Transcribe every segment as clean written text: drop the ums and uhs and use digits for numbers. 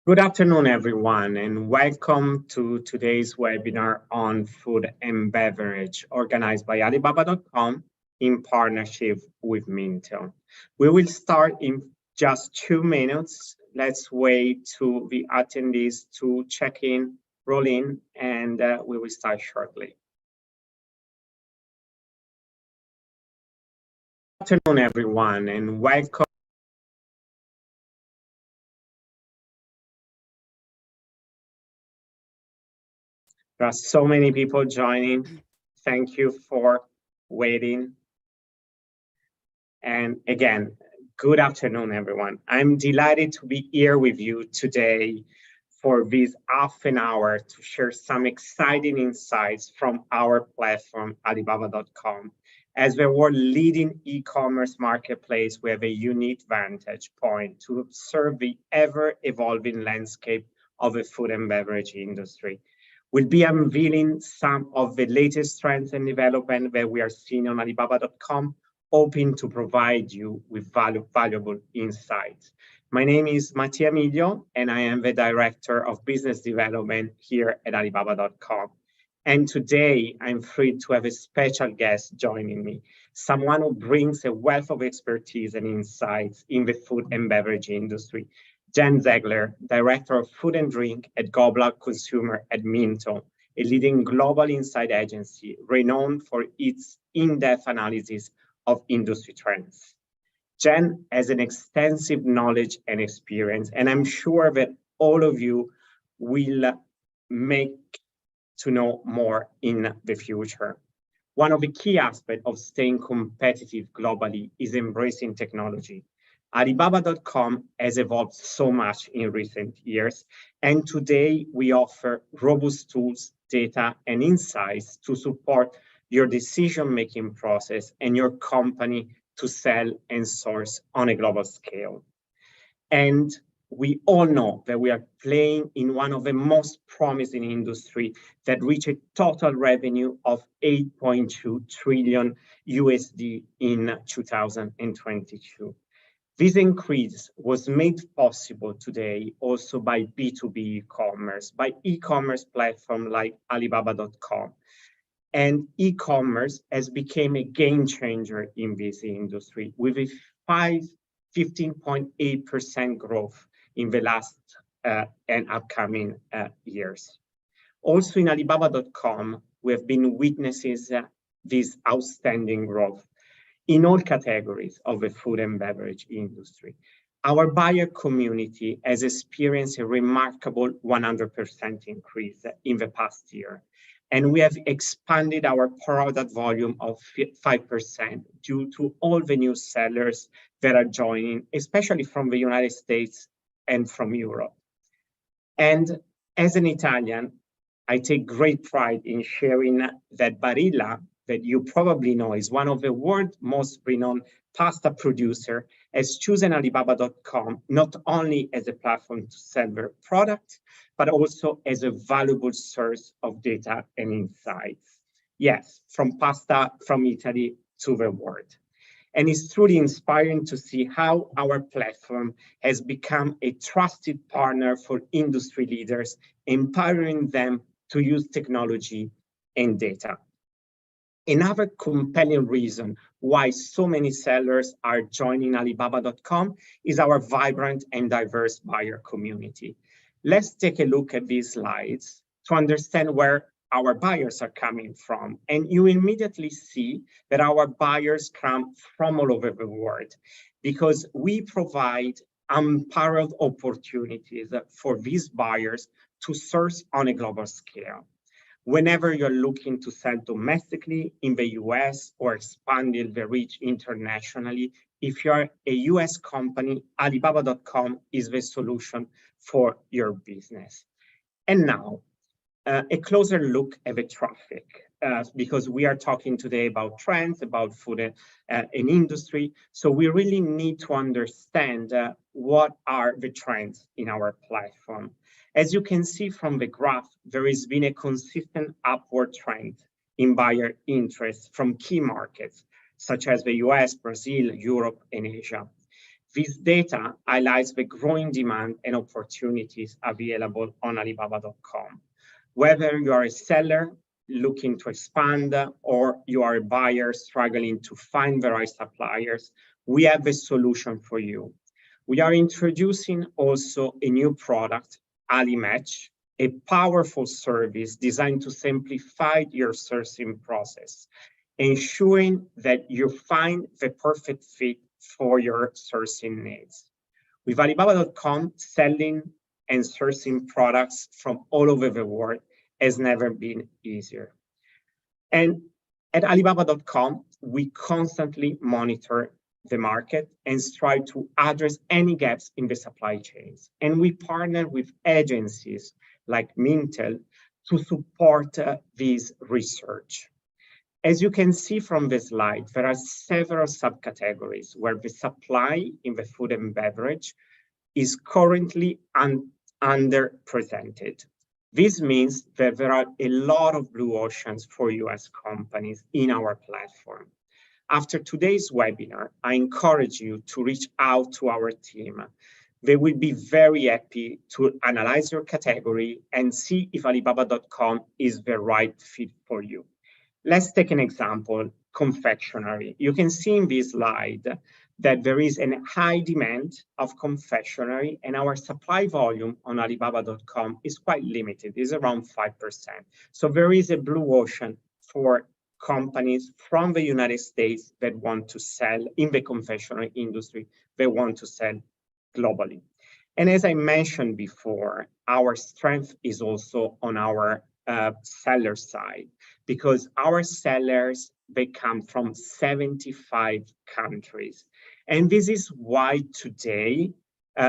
Good afternoon, everyone, and welcome to today's webinar on food and beverage organized by Alibaba.com in partnership with Mintel. We will start in just 2 minutes. Let's wait to the attendees to check in, roll in, and we will start shortly. Good afternoon, everyone, and welcome. There are so many people joining. Thank you for waiting. And again, good afternoon, everyone. I'm delighted to be here with you today for this half an hour to share some exciting insights from our platform, Alibaba.com. As the world leading e-commerce marketplace, we have a unique vantage point to observe the ever-evolving landscape of the food and beverage industry. We'll be unveiling some of the latest trends and development that we are seeing on Alibaba.com, hoping to provide you with valuable insights. My name is Mattia Miglio, and I am the Director of Business Development here at Alibaba.com. And today, I'm thrilled to have a special guest joining me, someone who brings a wealth of expertise and insights in the food and beverage industry. Jen Zegler, Director of Food and Drink at Global Consumer at Mintel, a leading global insight agency renowned for its in-depth analysis of industry trends. Jen has an extensive knowledge and experience, and I'm sure that all of you will make to know more in the future. One of the key aspects of staying competitive globally is embracing technology. Alibaba.com has evolved so much in recent years, and today we offer robust tools, data, and insights to support your decision-making process and your company to sell and source on a global scale. And we all know that we are playing in one of the most promising industries that reached a total revenue of 8.2 trillion USD in 2022. This increase was made possible today also by B2B e-commerce, by e-commerce platforms like Alibaba.com. And e-commerce has become a game changer in this industry with a 15.8% growth in the last and upcoming years. Also in Alibaba.com, we have been witnesses this outstanding growth in all categories of the food and beverage industry. Our buyer community has experienced a remarkable 100% increase in the past year. And we have expanded our product volume of 5% due to all the new sellers that are joining, especially from the United States and from Europe. And as an Italian, I take great pride in sharing that Barilla, that you probably know is one of the world's most renowned pasta producer, has chosen Alibaba.com not only as a platform to sell their products, but also as a valuable source of data and insights. Yes, from pasta from Italy to the world. And it's truly inspiring to see how our platform has become a trusted partner for industry leaders, empowering them to use technology and data. Another compelling reason why so many sellers are joining Alibaba.com is our vibrant and diverse buyer community. Let's take a look at these slides to understand where our buyers are coming from. And you immediately see that our buyers come from all over the world because we provide unparalleled opportunities for these buyers to source on a global scale. Whenever you're looking to sell domestically in the US or expanding the reach internationally, if you're a US company, Alibaba.com is the solution for your business. And now, a closer look at the traffic, because we are talking today about trends, about food and industry. So we really need to understand what are the trends in our platform. As you can see from the graph, there has been a consistent upward trend in buyer interest from key markets, such as the US, Brazil, Europe, and Asia. This data highlights the growing demand and opportunities available on Alibaba.com. Whether you are a seller looking to expand or you are a buyer struggling to find the right suppliers, we have a solution for you. We are introducing also a new product, AliMatch, a powerful service designed to simplify your sourcing process, ensuring that you find the perfect fit for your sourcing needs. With Alibaba.com, selling and sourcing products from all over the world has never been easier. And at Alibaba.com, we constantly monitor the market and strive to address any gaps in the supply chains. And we partner with agencies like Mintel to support this research. As you can see from the slide, there are several subcategories where the supply in the food and beverage is currently underrepresented. This means that there are a lot of blue oceans for US companies in our platform. After today's webinar, I encourage you to reach out to our team. They will be very happy to analyze your category and see if Alibaba.com is the right fit for you. Let's take an example, confectionery. You can see in this slide that there is a high demand of confectionery and our supply volume on Alibaba.com is quite limited, it's around 5%. So there is a blue ocean for companies from the United States that want to sell in the confectionery industry, they want to sell globally. And as I mentioned before, our strength is also on our seller side, because our sellers, they come from 75 countries. And this is why today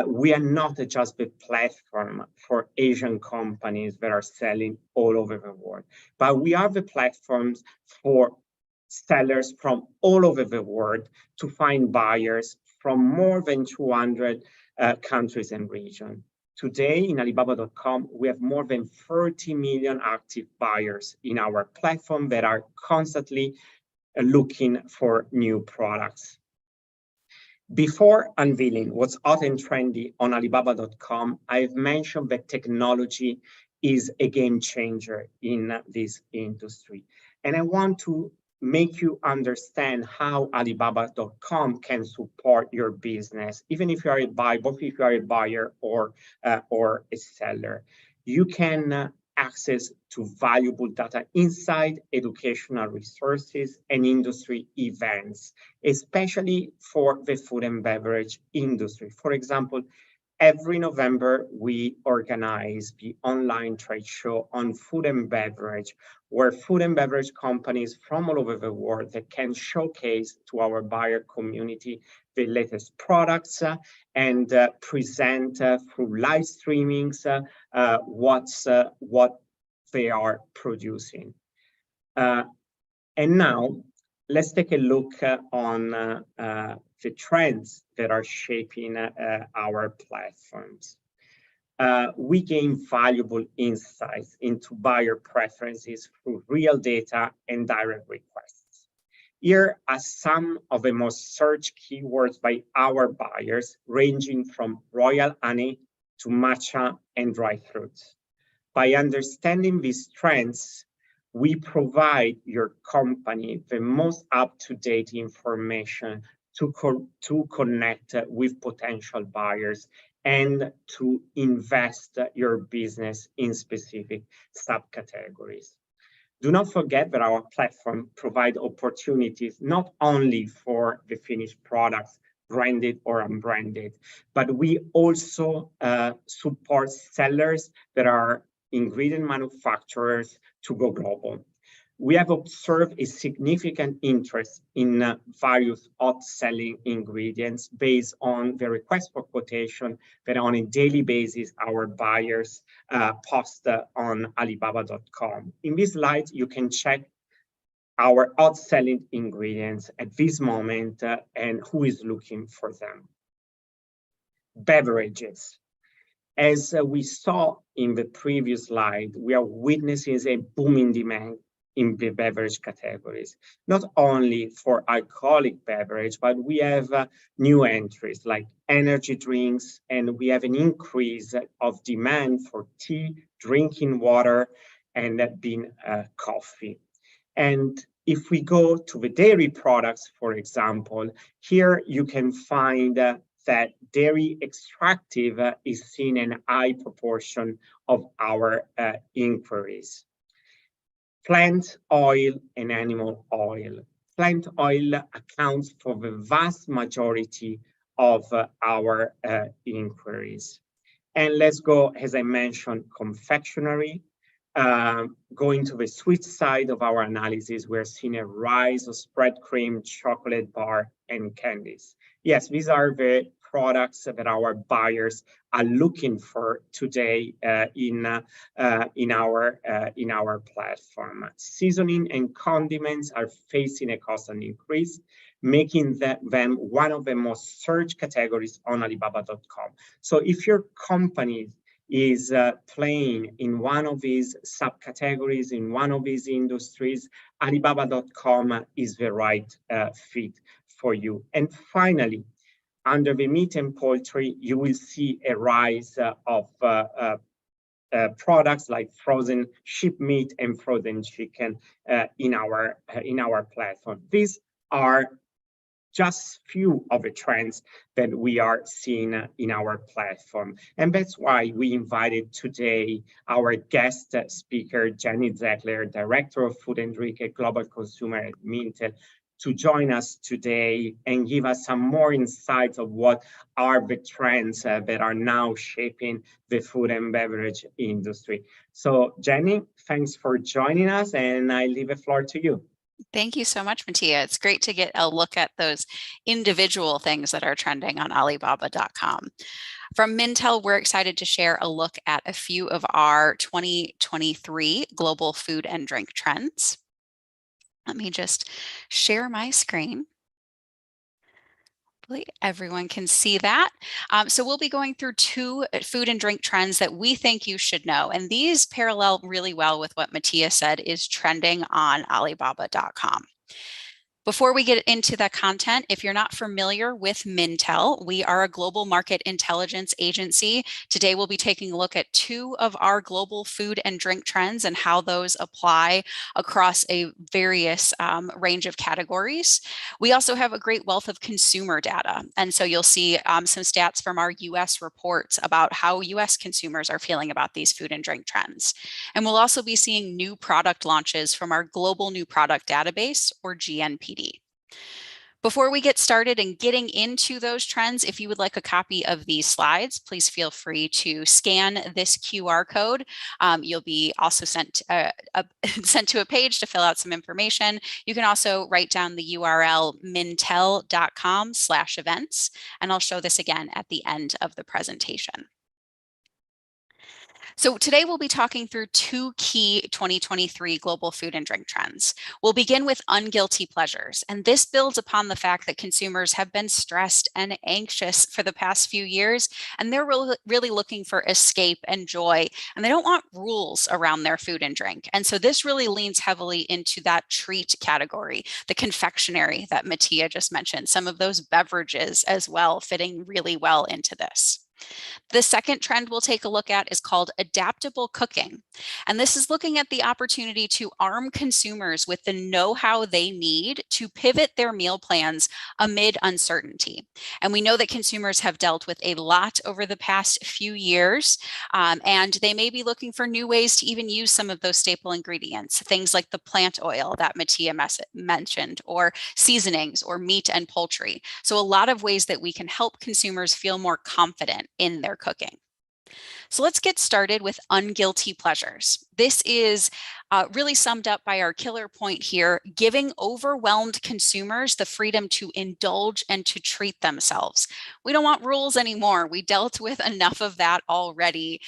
we are not just the platform for Asian companies that are selling all over the world, but we are the platforms for sellers from all over the world to find buyers from more than 200 countries and regions. Today in Alibaba.com, we have more than 30 million active buyers in our platform that are constantly looking for new products. Before unveiling what's hot and trendy on Alibaba.com, I've mentioned that technology is a game changer in this industry. And I want to make you understand how Alibaba.com can support your business, even if you are a buyer, both if you are a buyer or a seller. You can access to valuable data insight, educational resources, and industry events, especially for the food and beverage industry. For example, every November, we organize the online trade show on food and beverage, where food and beverage companies from all over the world that can showcase to our buyer community the latest products and present through live streamings what they are producing. And now, let's take a look on the trends that are shaping our platforms. We gain valuable insights into buyer preferences through real data and direct requests. Here are some of the most searched keywords by our buyers, ranging from royal honey to matcha and dry fruits. By understanding these trends, we provide your company the most up-to-date information to connect with potential buyers and to invest your business in specific subcategories. Do not forget that our platform provides opportunities not only for the finished products, branded or unbranded, but we also support sellers that are ingredient manufacturers to go global. We have observed a significant interest in various hot-selling ingredients based on the request for quotation that on a daily basis our buyers post on Alibaba.com. In this slide, you can check our hot-selling ingredients at this moment and who is looking for them. Beverages. As we saw in the previous slide, we are witnessing a booming demand in the beverage categories, not only for alcoholic beverage, but we have new entries like energy drinks, and we have an increase of demand for tea, drinking water, and bean coffee. And if we go to the dairy products, for example, here you can find that dairy extractive is seen in a high proportion of our inquiries. Plant oil and animal oil. Plant oil accounts for the vast majority of our inquiries. And let's go, as I mentioned, confectionery. Going to the sweet side of our analysis, we're seeing a rise of spread cream, chocolate bar, and candies. Yes, these are the products that our buyers are looking for today in our platform. Seasoning and condiments are facing a constant increase, making them one of the most searched categories on Alibaba.com. So if your company is playing in one of these subcategories, in one of these industries, Alibaba.com is the right fit for you. And finally, under the meat and poultry, you will see a rise of products like frozen sheep meat and frozen chicken in our platform. These are just few of the trends that we are seeing in our platform. And that's why we invited today our guest speaker, Jenny Zeckler, Director of Food and Drink at Global Consumer at Mintel, to join us today and give us some more insights of what are the trends that are now shaping the food and beverage industry. So Jenny, thanks for joining us, and I leave the floor to you. Thank you so much, Mattia. It's great to get a look at those individual things that are trending on Alibaba.com. From Mintel, we're excited to share a look at a few of our 2023 global food and drink trends. Let me just share my screen. Hopefully everyone can see that. So we'll be going through two food and drink trends that we think you should know. And these parallel really well with what Mattia said is trending on Alibaba.com. Before we get into the content, if you're not familiar with Mintel, we are a global market intelligence agency. Today, we'll be taking a look at two of our global food and drink trends and how those apply across a various range of categories. We also have a great wealth of consumer data. And so you'll see some stats from our US reports about how US consumers are feeling about these food and drink trends. And we'll also be seeing new product launches from our Global New Product Database, or GNPD. Before we get started and getting into those trends, if you would like a copy of these slides, please feel free to scan this QR code. You'll be also sent to a page to fill out some information. You can also write down the URL mintel.com/events, and I'll show this again at the end of the presentation. So today we'll be talking through two key 2023 global food and drink trends. We'll begin with unguilty pleasures, and this builds upon the fact that consumers have been stressed and anxious for the past few years, and they're really looking for escape and joy, and they don't want rules around their food and drink. And so this really leans heavily into that treat category, the confectionery that Mattia just mentioned, some of those beverages as well fitting really well into this. The second trend we'll take a look at is called adaptable cooking. And this is looking at the opportunity to arm consumers with the know-how they need to pivot their meal plans amid uncertainty. And we know that consumers have dealt with a lot over the past few years, and they may be looking for new ways to even use some of those staple ingredients, things like the plant oil that Mattia mentioned, or seasonings, or meat and poultry. So a lot of ways that we can help consumers feel more confident in their cooking. So let's get started with unguilty pleasures. This is really summed up by our killer point here, giving overwhelmed consumers the freedom to indulge and to treat themselves. We don't want rules anymore. We dealt with enough of that already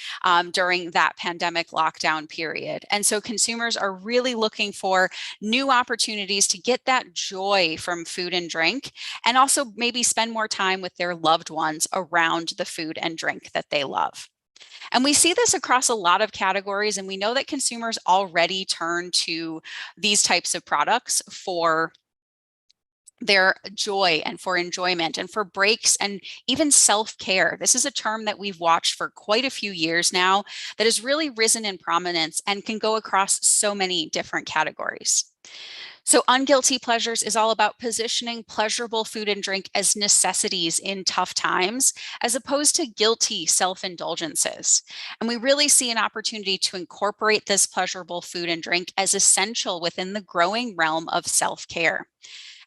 during that pandemic lockdown period. And so consumers are really looking for new opportunities to get that joy from food and drink, and also maybe spend more time with their loved ones around the food and drink that they love. And we see this across a lot of categories, and we know that consumers already turn to these types of products for their joy and for enjoyment and for breaks and even self-care. This is a term that we've watched for quite a few years now that has really risen in prominence and can go across so many different categories. So Unguilty Pleasures is all about positioning pleasurable food and drink as necessities in tough times, as opposed to guilty self-indulgences. And we really see an opportunity to incorporate this pleasurable food and drink as essential within the growing realm of self-care.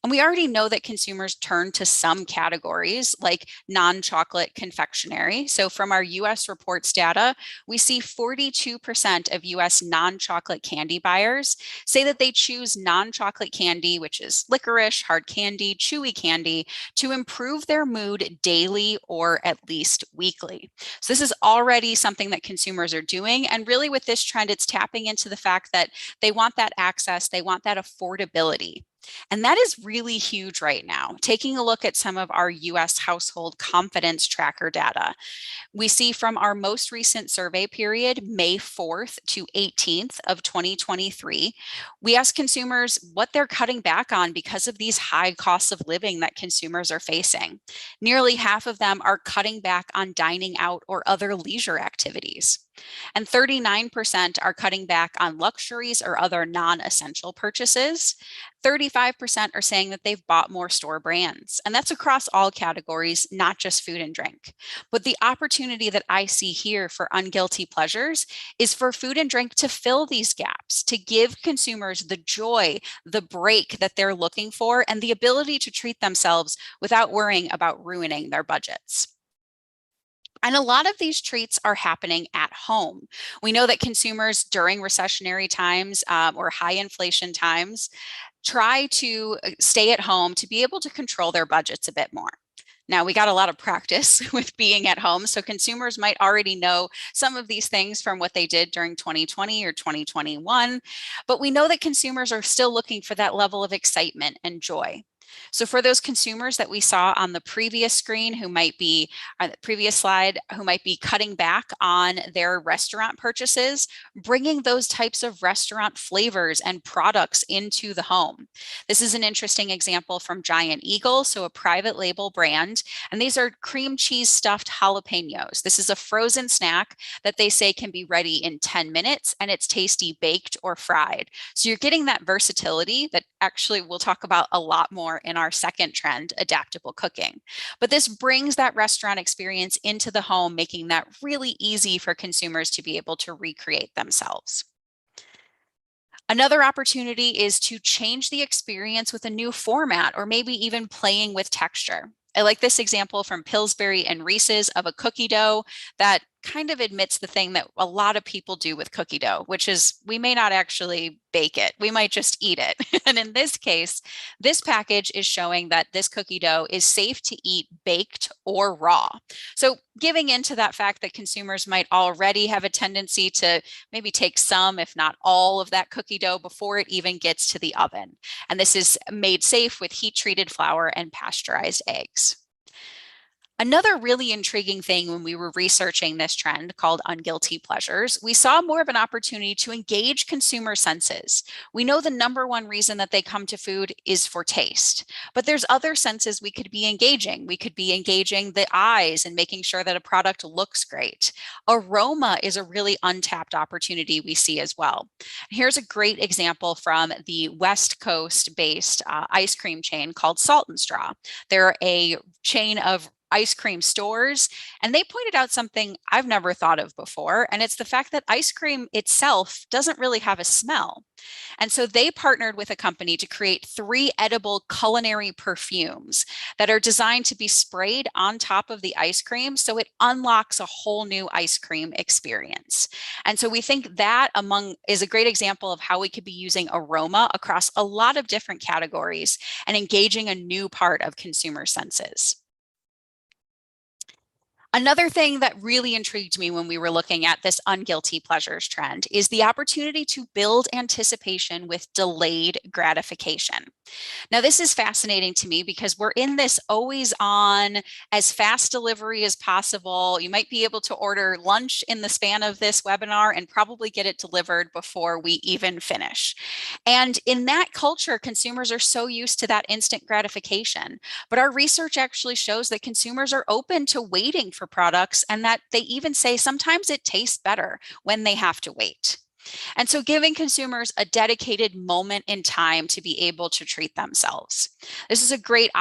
And we already know that consumers turn to some categories like non-chocolate confectionery. So from our US reports data, we see 42% of US non-chocolate candy buyers say that they choose non-chocolate candy, which is licorice, hard candy, chewy candy, to improve their mood daily or at least weekly. So this is already something that consumers are doing. And really with this trend, it's tapping into the fact that they want that access, they want that affordability. And that is really huge right now. Taking a look at some of our US household confidence tracker data, we see from our most recent survey period, May 4th to 18th of 2023, we asked consumers what they're cutting back on because of these high costs of living that consumers are facing. Nearly half of them are cutting back on dining out or other leisure activities. And 39% are cutting back on luxuries or other non-essential purchases. 35% are saying that they've bought more store brands. And that's across all categories, not just food and drink. But the opportunity that I see here for Unguilty Pleasures is for food and drink to fill these gaps, to give consumers the joy, the break that they're looking for, and the ability to treat themselves without worrying about ruining their budgets. And a lot of these treats are happening at home. We know that consumers during recessionary times or high inflation times try to stay at home to be able to control their budgets a bit more. Now, we got a lot of practice with being at home, so consumers might already know some of these things from what they did during 2020 or 2021, but we know that consumers are still looking for that level of excitement and joy. So for those consumers that we saw on the previous screen who might be, on the previous slide, who might be cutting back on their restaurant purchases, bringing those types of restaurant flavors and products into the home. This is an interesting example from Giant Eagle, so a private label brand, and these are cream cheese stuffed jalapenos. This is a frozen snack that they say can be ready in 10 minutes, and it's tasty baked or fried. So you're getting that versatility that actually we'll talk about a lot more in our second trend, adaptable cooking. But this brings that restaurant experience into the home, making that really easy for consumers to be able to recreate themselves. Another opportunity is to change the experience with a new format or maybe even playing with texture. I like this example from Pillsbury and Reese's of a cookie dough that kind of admits the thing that a lot of people do with cookie dough, which is we may not actually bake it. We might just eat it. And in this case, this package is showing that this cookie dough is safe to eat baked or raw. So giving into that fact that consumers might already have a tendency to maybe take some, if not all of that cookie dough before it even gets to the oven. And this is made safe with heat treated flour and pasteurized eggs. Another really intriguing thing when we were researching this trend called Unguilty Pleasures, we saw more of an opportunity to engage consumer senses. We know the number one reason that they come to food is for taste, but there's other senses we could be engaging. We could be engaging the eyes and making sure that a product looks great. Aroma is a really untapped opportunity we see as well. Here's a great example from the West Coast based ice cream chain called Salt and Straw. They're a chain of ice cream stores, and they pointed out something I've never thought of before, and it's the fact that ice cream itself doesn't really have a smell. And so they partnered with a company to create 3 edible culinary perfumes that are designed to be sprayed on top of the ice cream, so it unlocks a whole new ice cream experience. And so we think that is a great example of how we could be using aroma across a lot of different categories and engaging a new part of consumer senses. Another thing that really intrigued me when we were looking at this unguilty pleasures trend is the opportunity to build anticipation with delayed gratification. Now, this is fascinating to me because we're in this always on, as fast delivery as possible. You might be able to order lunch in the span of this webinar and probably get it delivered before we even finish. And in that culture, consumers are so used to that instant gratification. But our research actually shows that consumers are open to waiting for products, and that they even say sometimes it tastes better when they have to wait. And so giving consumers a dedicated moment in time to be able to treat themselves. This is a great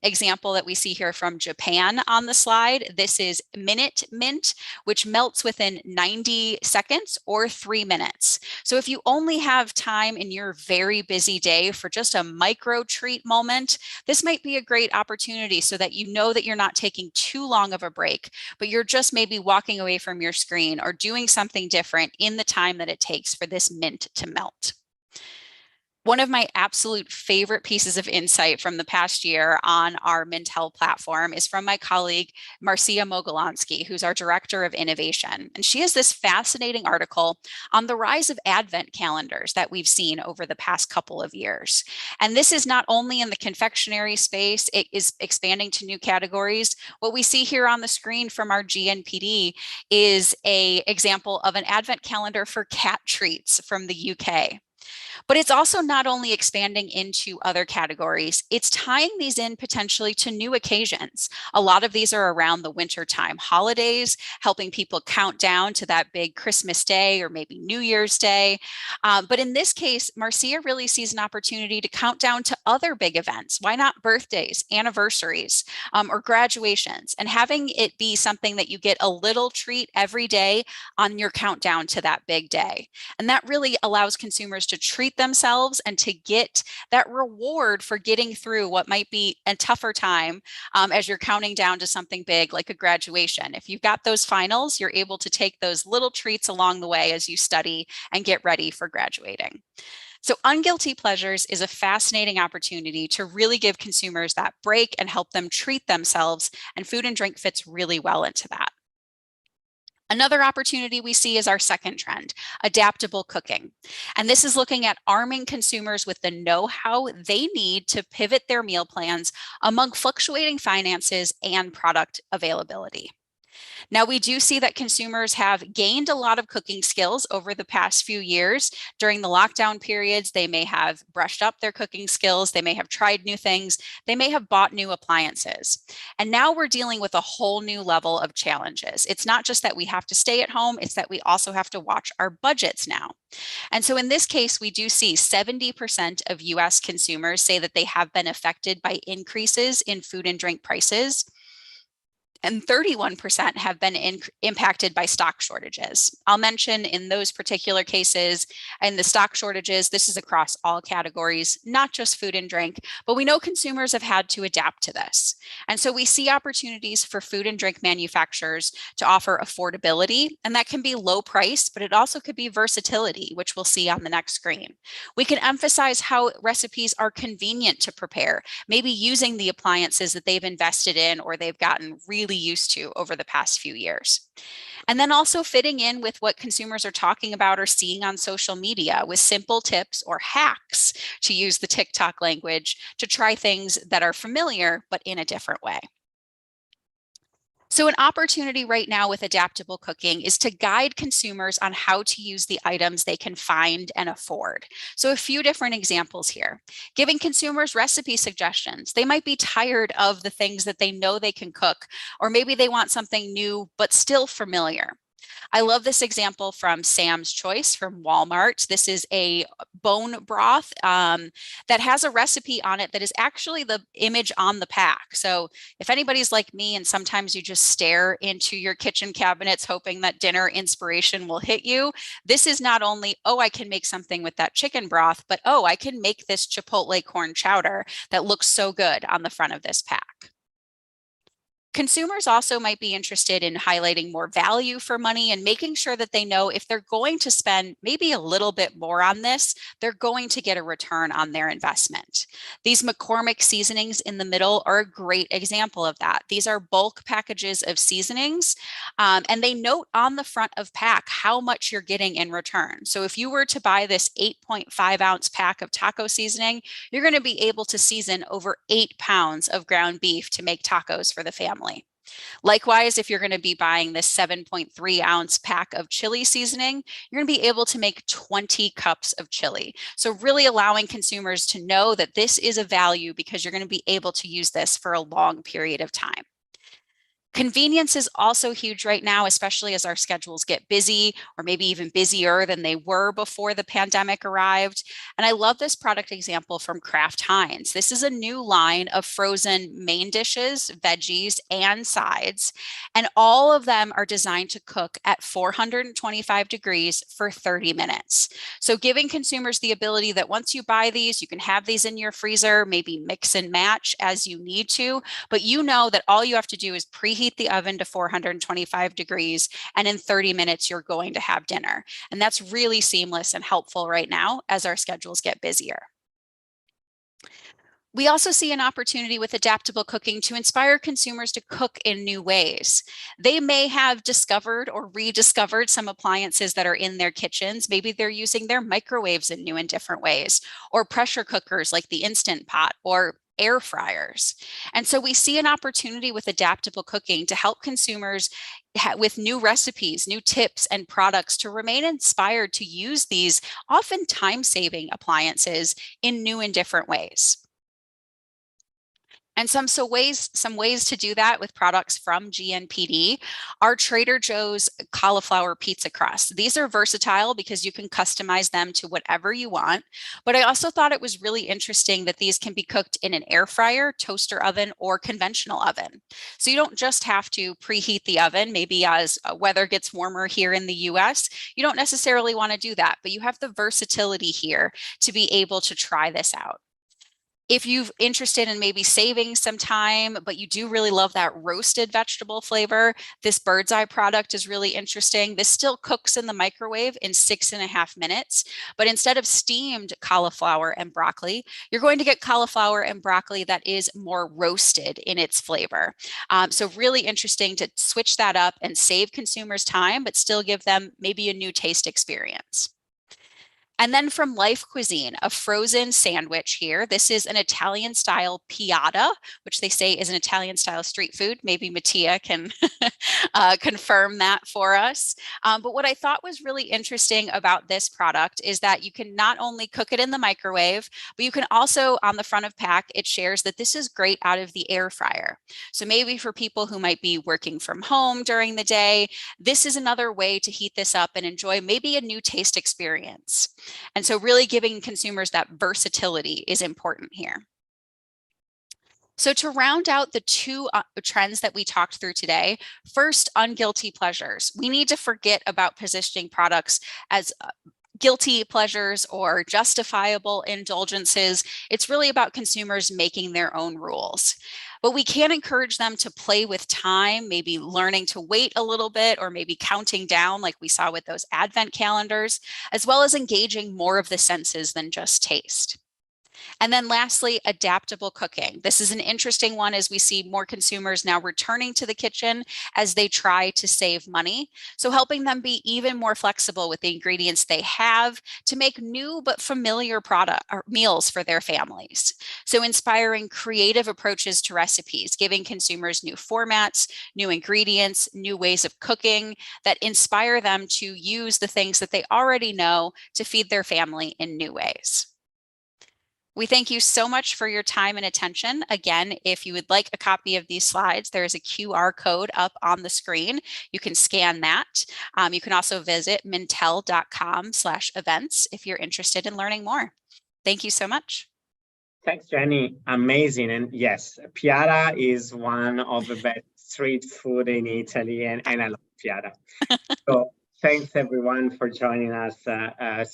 example that we see here from Japan on the slide. This is Minute Mint, which melts within 90 seconds or 3 minutes. So if you only have time in your very busy day for just a micro treat moment, this might be a great opportunity so that you know that you're not taking too long of a break, but you're just maybe walking away from your screen or doing something different in the time that it takes for this mint to melt. One of my absolute favorite pieces of insight from the past year on our Mintel platform is from my colleague, Marcia Mogolansky, who's our Director of Innovation. And she has this fascinating article on the rise of Advent calendars that we've seen over the past couple of years. And this is not only in the confectionery space, it is expanding to new categories. What we see here on the screen from our GNPD is an example of an Advent calendar for cat treats from the UK. But it's also not only expanding into other categories, it's tying these in potentially to new occasions. A lot of these are around the wintertime holidays, helping people count down to that big Christmas Day or maybe New Year's Day. But in this case, Marcia really sees an opportunity to count down to other big events. Why not birthdays, anniversaries, or graduations, and having it be something that you get a little treat every day on your countdown to that big day. And that really allows consumers to treat themselves and to get that reward for getting through what might be a tougher time as you're counting down to something big like a graduation. If you've got those finals, you're able to take those little treats along the way as you study and get ready for graduating. So Unguilty Pleasures is a fascinating opportunity to really give consumers that break and help them treat themselves, and food and drink fits really well into that. Another opportunity we see is our second trend, adaptable cooking. And this is looking at arming consumers with the know-how they need to pivot their meal plans among fluctuating finances and product availability. Now, we do see that consumers have gained a lot of cooking skills over the past few years. During the lockdown periods, they may have brushed up their cooking skills. They may have tried new things. They may have bought new appliances. And now we're dealing with a whole new level of challenges. It's not just that we have to stay at home, it's that we also have to watch our budgets now. And so in this case, we do see 70% of US consumers say that they have been affected by increases in food and drink prices. And 31% have been impacted by stock shortages. I'll mention in those particular cases and the stock shortages, this is across all categories, not just food and drink, but we know consumers have had to adapt to this. And so we see opportunities for food and drink manufacturers to offer affordability, and that can be low price, but it also could be versatility, which we'll see on the next screen. We can emphasize how recipes are convenient to prepare, maybe using the appliances that they've invested in or they've gotten really used to over the past few years. And then also fitting in with what consumers are talking about or seeing on social media with simple tips or hacks, to use the TikTok language, to try things that are familiar but in a different way. So an opportunity right now with adaptable cooking is to guide consumers on how to use the items they can find and afford. So a few different examples here. Giving consumers recipe suggestions. They might be tired of the things that they know they can cook, or maybe they want something new but still familiar. I love this example from Sam's Choice from Walmart. This is a bone broth that has a recipe on it that is actually the image on the pack. So if anybody's like me and sometimes you just stare into your kitchen cabinets hoping that dinner inspiration will hit you, this is not only, oh, I can make something with that chicken broth, but oh, I can make this Chipotle corn chowder that looks so good on the front of this pack. Consumers also might be interested in highlighting more value for money and making sure that they know if they're going to spend maybe a little bit more on this, they're going to get a return on their investment. These McCormick seasonings in the middle are a great example of that. These are bulk packages of seasonings, and they note on the front of pack how much you're getting in return. So if you were to buy this 8.5 ounce pack of taco seasoning, you're going to be able to season over 8 pounds of ground beef to make tacos for the family. Likewise, if you're going to be buying this 7.3 ounce pack of chili seasoning, you're going to be able to make 20 cups of chili. So really allowing consumers to know that this is a value because you're going to be able to use this for a long period of time. Convenience is also huge right now, especially as our schedules get busy or maybe even busier than they were before the pandemic arrived. And I love this product example from Kraft Heinz. This is a new line of frozen main dishes, veggies, and sides. And all of them are designed to cook at 425 degrees for 30 minutes. So giving consumers the ability that once you buy these, you can have these in your freezer, maybe mix and match as you need to, but you know that all you have to do is preheat the oven to 425 degrees, and in 30 minutes, you're going to have dinner. And that's really seamless and helpful right now as our schedules get busier. We also see an opportunity with adaptable cooking to inspire consumers to cook in new ways. They may have discovered or rediscovered some appliances that are in their kitchens. Maybe they're using their microwaves in new and different ways, or pressure cookers like the Instant Pot, or air fryers. And so we see an opportunity with adaptable cooking to help consumers with new recipes, new tips, and products to remain inspired to use these often time-saving appliances in new and different ways. And some ways to do that with products from GNPD are Trader Joe's cauliflower pizza crusts. These are versatile because you can customize them to whatever you want. But I also thought it was really interesting that these can be cooked in an air fryer, toaster oven, or conventional oven. So you don't just have to preheat the oven. Maybe as weather gets warmer here in the US, you don't necessarily want to do that, but you have the versatility here to be able to try this out. If you're interested in maybe saving some time, but you do really love that roasted vegetable flavor, this Bird's Eye product is really interesting. This still cooks in the microwave in 6.5 minutes, but instead of steamed cauliflower and broccoli, you're going to get cauliflower and broccoli that is more roasted in its flavor. So really interesting to switch that up and save consumers time, but still give them maybe a new taste experience. And then from Life Cuisine, a frozen sandwich here. This is an Italian style piatta, which they say is an Italian style street food. Maybe Mattia can confirm that for us. But what I thought was really interesting about this product is that you can not only cook it in the microwave, but you can also, on the front of pack, it shares that this is great out of the air fryer. So maybe for people who might be working from home during the day, this is another way to heat this up and enjoy maybe a new taste experience. And so really giving consumers that versatility is important here. So to round out the two trends that we talked through today, first, unguilty pleasures. We need to forget about positioning products as guilty pleasures or justifiable indulgences. It's really about consumers making their own rules. But we can encourage them to play with time, maybe learning to wait a little bit, or maybe counting down like we saw with those advent calendars, as well as engaging more of the senses than just taste. And then lastly, adaptable cooking. This is an interesting one as we see more consumers now returning to the kitchen as they try to save money. So helping them be even more flexible with the ingredients they have to make new but familiar meals for their families. So inspiring creative approaches to recipes, giving consumers new formats, new ingredients, new ways of cooking that inspire them to use the things that they already know to feed their family in new ways. We thank you so much for your time and attention. Again, if you would like a copy of these slides, there is a QR code up on the screen. You can scan that. You can also visit mintel.com/events if you're interested in learning more. Thank you so much. Thanks, Jenny. Amazing. And yes, piatta is one of the best street food in Italy, and I love piatta. So thanks everyone for joining us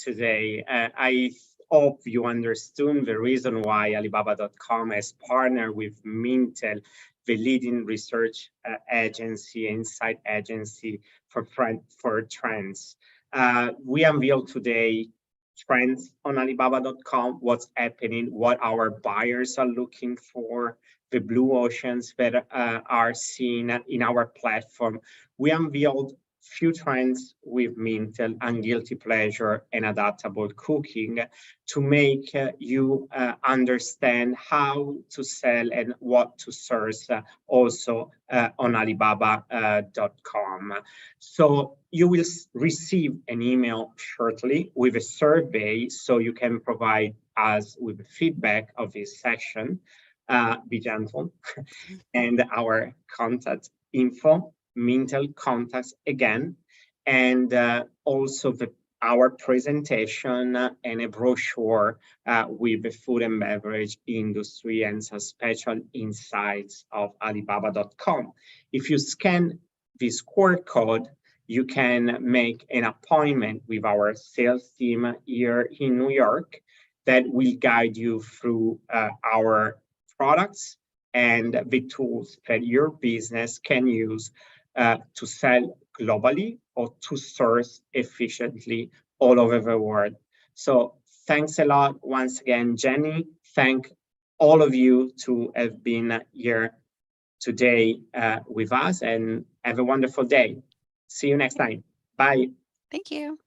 today. I hope you understood the reason why Alibaba.com has partnered with Mintel the leading research agency, insight agency for trends. We unveiled today trends on Alibaba.com, what's happening, what our buyers are looking for, the blue oceans that are seen in our platform. We unveiled few trends with Mintel, Unguilty Pleasure, and Adaptable Cooking to make you understand how to sell and what to source also on Alibaba.com. So you will receive an email shortly with a survey so you can provide us with feedback of this section. Be gentle. And our contact info, Mintel contacts again, and also our presentation and a brochure with the food and beverage industry and some special insights of Alibaba.com. If you scan this QR code, you can make an appointment with our sales team here in New York that will guide you through our products and the tools that your business can use to sell globally or to source efficiently all over the world. So thanks a lot once again, Jenny. Thank all of you to have been here today with us, and have a wonderful day. See you next time. Bye. Thank you.